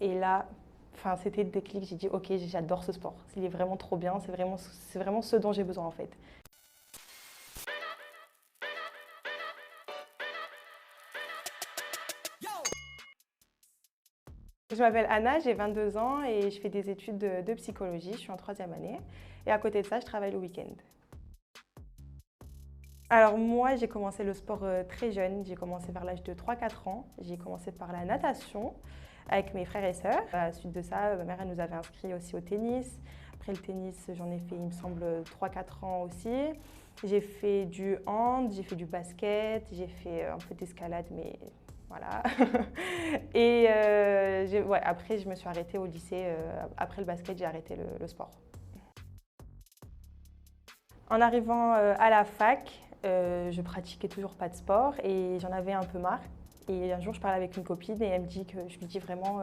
Et là, c'était le déclic, j'ai dit ok, j'adore ce sport. Il est vraiment trop bien, c'est vraiment ce dont j'ai besoin en fait. Je m'appelle Anna, j'ai 22 ans et je fais des études de psychologie, je suis en 3e année. Et à côté de ça, je travaille le week-end. Alors moi, j'ai commencé le sport très jeune, j'ai commencé vers l'âge de 3-4 ans. J'ai commencé par la natation avec mes frères et sœurs. À la suite de ça, ma mère elle nous avait inscrits aussi au tennis. Après le tennis, j'en ai fait, il me semble, 3-4 ans aussi. J'ai fait du hand, j'ai fait du basket, j'ai fait un peu d'escalade, mais voilà. Et ouais, après, je me suis arrêtée au lycée. Après le basket, j'ai arrêté le sport. En arrivant à la fac, je pratiquais toujours pas de sport et j'en avais un peu marre. Et un jour, je parlais avec une copine et elle me dit que je lui dis vraiment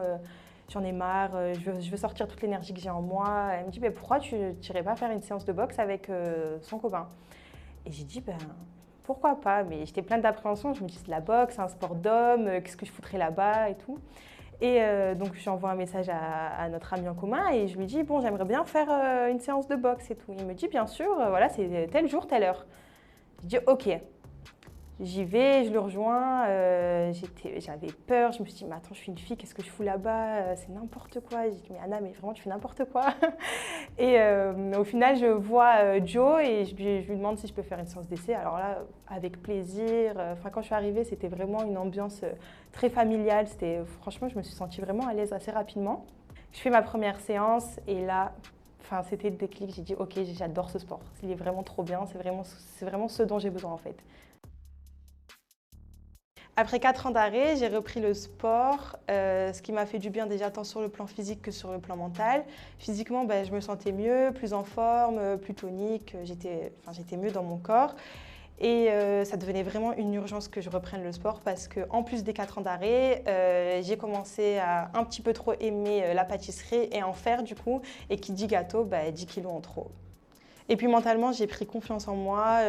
j'en ai marre, je veux sortir toute l'énergie que j'ai en moi. Elle me dit pourquoi tu n'irais pas faire une séance de boxe avec son copain? Et j'ai dit pourquoi pas, mais j'étais pleine d'appréhension. Je me dis c'est de la boxe, c'est un sport d'homme, qu'est-ce que je foutrais là-bas et tout. Et donc j'envoie un message à notre ami en commun et je lui dis bon, j'aimerais bien faire une séance de boxe et tout. Il me dit bien sûr, voilà, c'est tel jour, telle heure. Je dis ok, j'y vais, je le rejoins. J'avais peur, je me suis dit mais attends, je suis une fille, qu'est-ce que je fous là-bas? C'est n'importe quoi. J'ai dit mais Anna, mais vraiment tu fais n'importe quoi. Et au final, je vois Joe et je lui demande si je peux faire une séance d'essai. Alors là, avec plaisir. Quand je suis arrivée, c'était vraiment une ambiance très familiale. Franchement, je me suis sentie vraiment à l'aise assez rapidement. Je fais ma première séance et là, c'était le déclic. J'ai dit ok, j'adore ce sport. Il est vraiment trop bien. C'est vraiment ce dont j'ai besoin en fait. Après 4 ans d'arrêt, j'ai repris le sport, ce qui m'a fait du bien déjà tant sur le plan physique que sur le plan mental. Physiquement, je me sentais mieux, plus en forme, plus tonique, j'étais mieux dans mon corps. Et ça devenait vraiment une urgence que je reprenne le sport parce qu'en plus des 4 ans d'arrêt, j'ai commencé à un petit peu trop aimer la pâtisserie et en faire du coup. Et qui dit gâteau, 10 kilos en trop. Et puis mentalement, j'ai pris confiance en moi,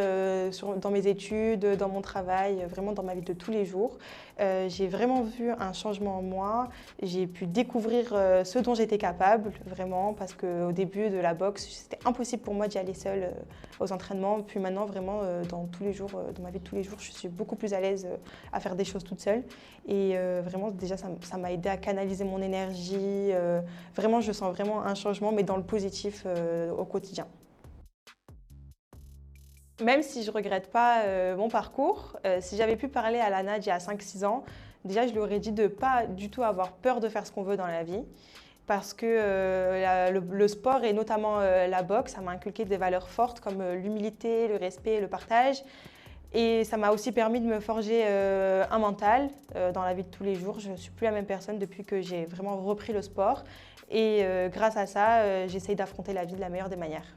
dans mes études, dans mon travail, vraiment dans ma vie de tous les jours. J'ai vraiment vu un changement en moi. J'ai pu découvrir ce dont j'étais capable, vraiment, parce qu'au début de la boxe, c'était impossible pour moi d'y aller seule aux entraînements. Puis maintenant, vraiment, dans ma vie de tous les jours, je suis beaucoup plus à l'aise à faire des choses toute seule. Et vraiment, déjà, ça m'a aidé à canaliser mon énergie. Vraiment, je sens vraiment un changement, mais dans le positif au quotidien. Même si je ne regrette pas mon parcours, si j'avais pu parler à Lana d'il y a 5-6 ans, déjà je lui aurais dit de ne pas du tout avoir peur de faire ce qu'on veut dans la vie. Parce que le sport et notamment la boxe, ça m'a inculqué des valeurs fortes comme l'humilité, le respect, le partage. Et ça m'a aussi permis de me forger un mental dans la vie de tous les jours. Je ne suis plus la même personne depuis que j'ai vraiment repris le sport. Et grâce à ça, j'essaye d'affronter la vie de la meilleure des manières.